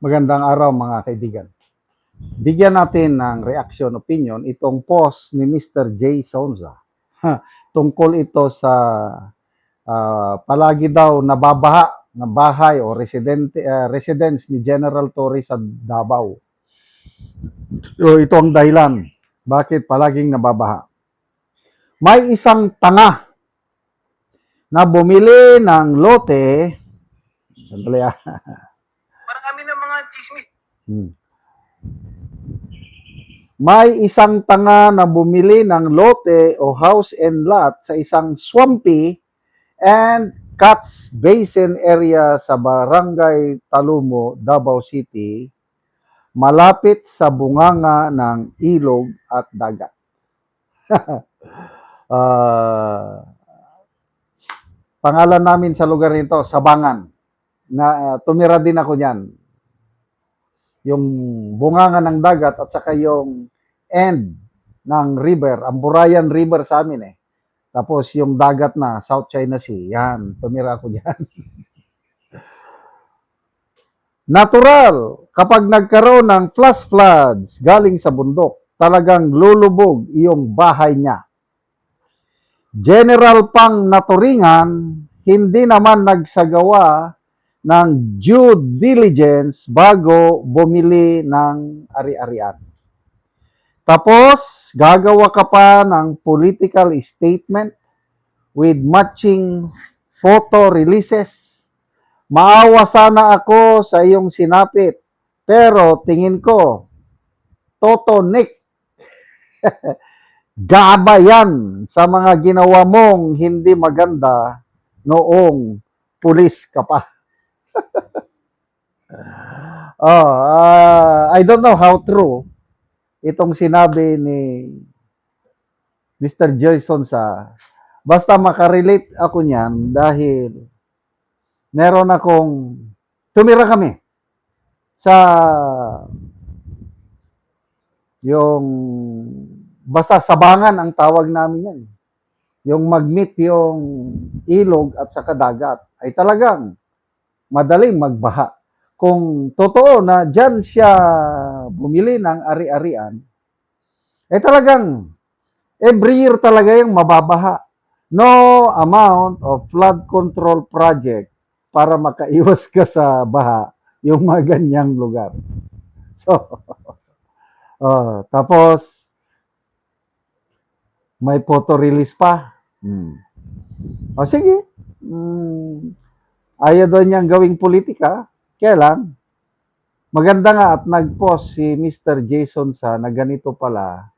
Magandang araw mga kaibigan. Bigyan natin ng reaction opinion itong post ni Mr. J. Sonza. Tungkol ito sa palagi daw nababaha na bahay o residence ni General Torre sa Davao. Ito ang dahilan bakit palaging nababaha. May isang tanga na bumili ng lote. Sandali ah. Marami ng mga chismis. May isang tanga na bumili ng lote o house and lot sa isang swampy and catch basin area sa Barangay Talumo, Davao City, malapit sa bunganga ng ilog at dagat. Pangalan namin sa lugar nito, Sabangan. Tumira din ako diyan. Yung bunganga ng dagat at saka yung end ng river, ang Burayan River sa amin eh. Tapos yung dagat na, South China Sea, yan, tumira ako dyan. Natural, kapag nagkaroon ng flash floods galing sa bundok, talagang lulubog yung bahay niya. General pang naturingan, hindi naman nagsagawa ng due diligence bago bumili ng ari-arian. Tapos, gagawa ka pa ng political statement with matching photo releases. Maawa sana ako sa iyong sinapit, pero tingin ko, Toto Nick, gaba yan sa mga ginawa mong hindi maganda noong pulis ka pa. I don't know how true itong sinabi ni Mr. Jason sa basta makarelate ako niyan dahil meron akong tumira kami sa yung basta Sabangan ang tawag namin yan. Yung mag-meet yung ilog at saka dagat ay talagang madaling magbaha. Kung totoo na dyan siya bumili ng ari-arian, eh talagang every year talaga yung mababaha. No amount of flood control project para makaiwas ka sa baha yung mga ganyang lugar. So, tapos may photo release pa. O sige, ayaw doon niyang gawing politika, kaya lang, maganda nga at nag-post si Mr. Jason sa na ganito pala.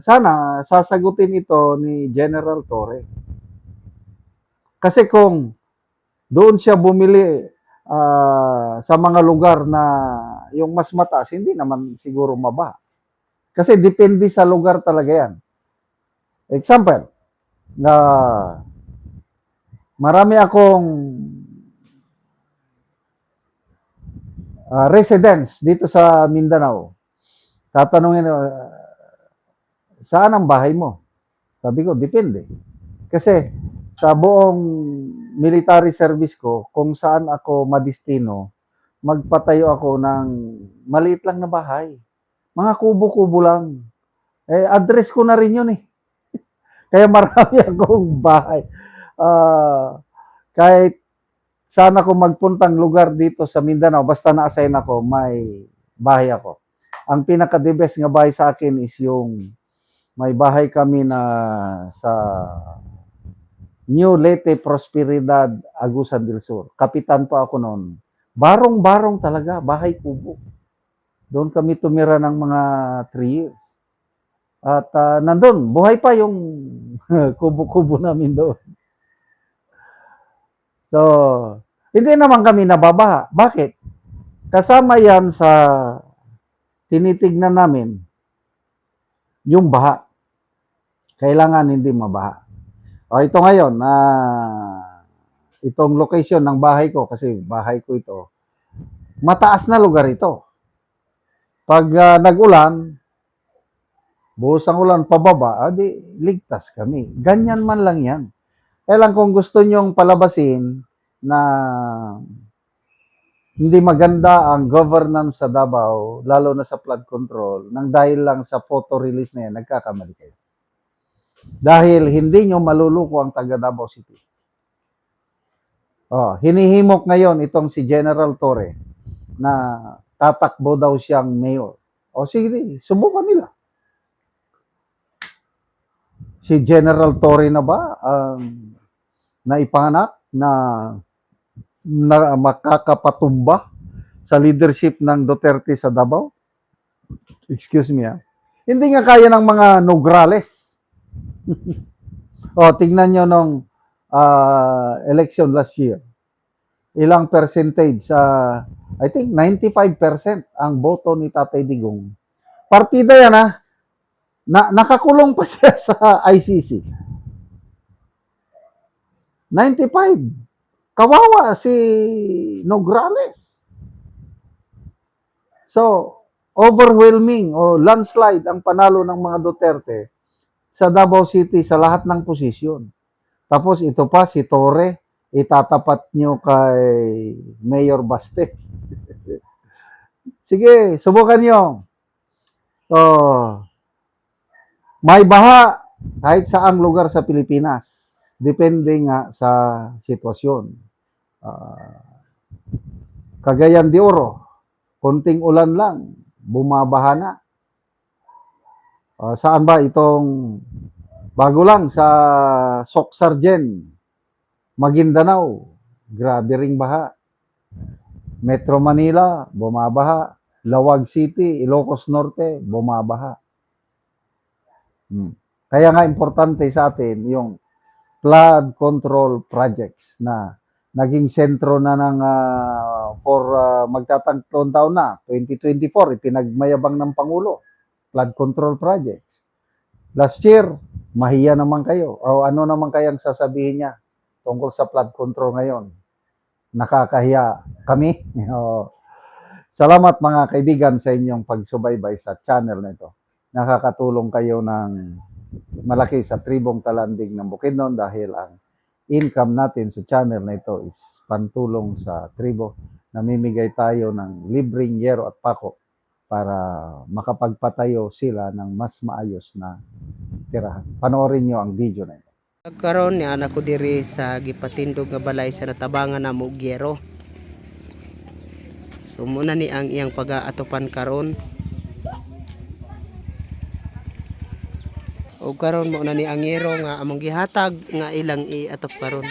Sana sasagutin ito ni General Torre. Kasi kung doon siya bumili sa mga lugar na yung mas mataas, hindi naman siguro mabaha. Kasi depende sa lugar talaga yan. Example, na marami akong residents dito sa Mindanao. Tatanungin, saan ang bahay mo? Sabi ko, depende. Kasi sa buong military service ko, kung saan ako madistino, magpatayo ako ng maliit lang na bahay. Mga kubo-kubo lang. Eh, address ko na rin yun eh. Kaya marami akong bahay. Kahit saan ako magpuntang lugar dito sa Mindanao, basta na-assign ako, may bahay ako. Ang pinaka-the best nga bahay sa akin is yung may bahay kami na sa New Leyte Prosperidad, Agusan del Sur. Kapitan pa ako noon. Barong-barong talaga, bahay kubo. Doon kami tumira ng mga 3 years. At nandun, buhay pa yung kubo-kubo namin doon. So, hindi naman kami nababaha. Bakit? Kasama yan sa tinitignan namin yung baha. Kailangan hindi mabaha. O ito ngayon, itong location ng bahay ko, kasi bahay ko ito, mataas na lugar ito. Pag nag-ulan, buhos ang ulan pababa, di ligtas kami. Ganyan man lang yan. Kaya lang kung gusto nyong palabasin na hindi maganda ang governance sa Davao, lalo na sa flood control, nang dahil lang sa photo release na yan, nagkakamali kayo. Dahil hindi nyo maluluko ang taga Davao City. Oh, hinihimok ngayon itong si General Torre na tatakbo daw siyang mayor. O sige, subukan nila. Si General Torre na ba naipanganak na makakapatumba sa leadership ng Duterte sa Davao? Excuse me. Hindi nga kaya ng mga Nograles. O, tingnan nyo nung election last year. Ilang percentage? I think 95% ang boto ni Tatay Digong. Partida yan nakakulong pa siya sa ICC. 95. Kawawa si Nograles. So, overwhelming o landslide ang panalo ng mga Duterte sa Davao City sa lahat ng posisyon. Tapos ito pa, si Torre, itatapat nyo kay Mayor Baste. Sige, subukan nyo. So, may baha kahit saang lugar sa Pilipinas. Depende nga sa sitwasyon. Cagayan de Oro, konting ulan lang, bumabaha na. Saan ba itong bago lang sa Socsargen, Maguindanao, grabe ring baha. Metro Manila, bumabaha. Lawag City, Ilocos Norte, bumabaha. Kaya nga importante sa atin yung flood control projects na naging sentro na ng magtatagtong taon na, 2024, ipinagmayabang ng Pangulo, flood control projects. Last year, mahiya naman kayo. O ano naman kayang sasabihin niya tungkol sa flood control ngayon? Nakakahiya kami. Salamat mga kaibigan sa inyong pagsubaybay sa channel na ito. Nakakatulong kayo ng malaki sa tribong talandig ng Bukidnon dahil ang income natin sa channel na ito is pantulong sa tribo. Namimigay tayo ng libreng yero at pako para makapagpatayo sila ng mas maayos na tirahan. Panoorin nyo ang video na ito. Karon ni anak ko diri sa gipatindog nga balay sa natabangan na Mugyero. So muna ni ang iyang pag-aatopan karon. O karon mo na ni ang yero nga among gihatag nga ilang iatop karon.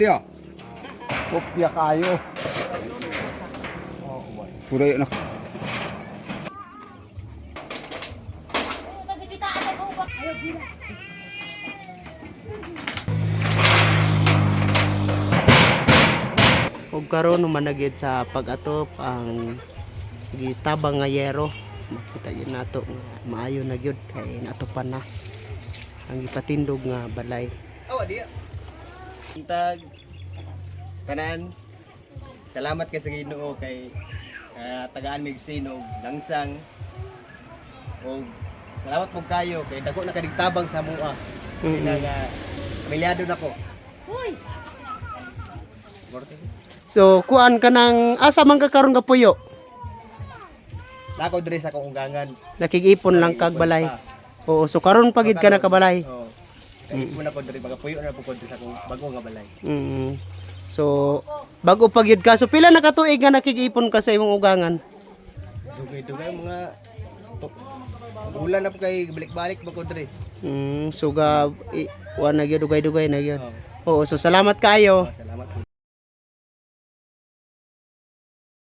Tiyo. Kopya kayo. Puro yun ako. Og karon managid sa pag-atop ang gitabang nga yero. Makita yun nato nga maayo na gyud kay natopan na ang gipatindog nga balay. Oh, dia. Intag tanan. Salamat kay sa Ginoo kay tagaan mig sinog langsang. Og salamat po kayo kay dako na kadigtabang sa mua. Nga pamilyado nako. Uy. So kuan ka nang asa man ka karon ka puyo? Nako diri sa akong ungangan. Nakig-ipon lang kag balay. Oo, so karon pagid ka na kabalay. Oo. Kay na ko diri puyo na po ko sa akong bago nga balay. So bago pagyud ka. So pila na katuig nga nakig-ipon ka sa imong ugangan? Dugay-dugay mga bulan na po kay balik-balik ba ko diri. Suga wa na gyud dugay-dugay na gyud. Oh. Oo, so salamat kayo. Oh,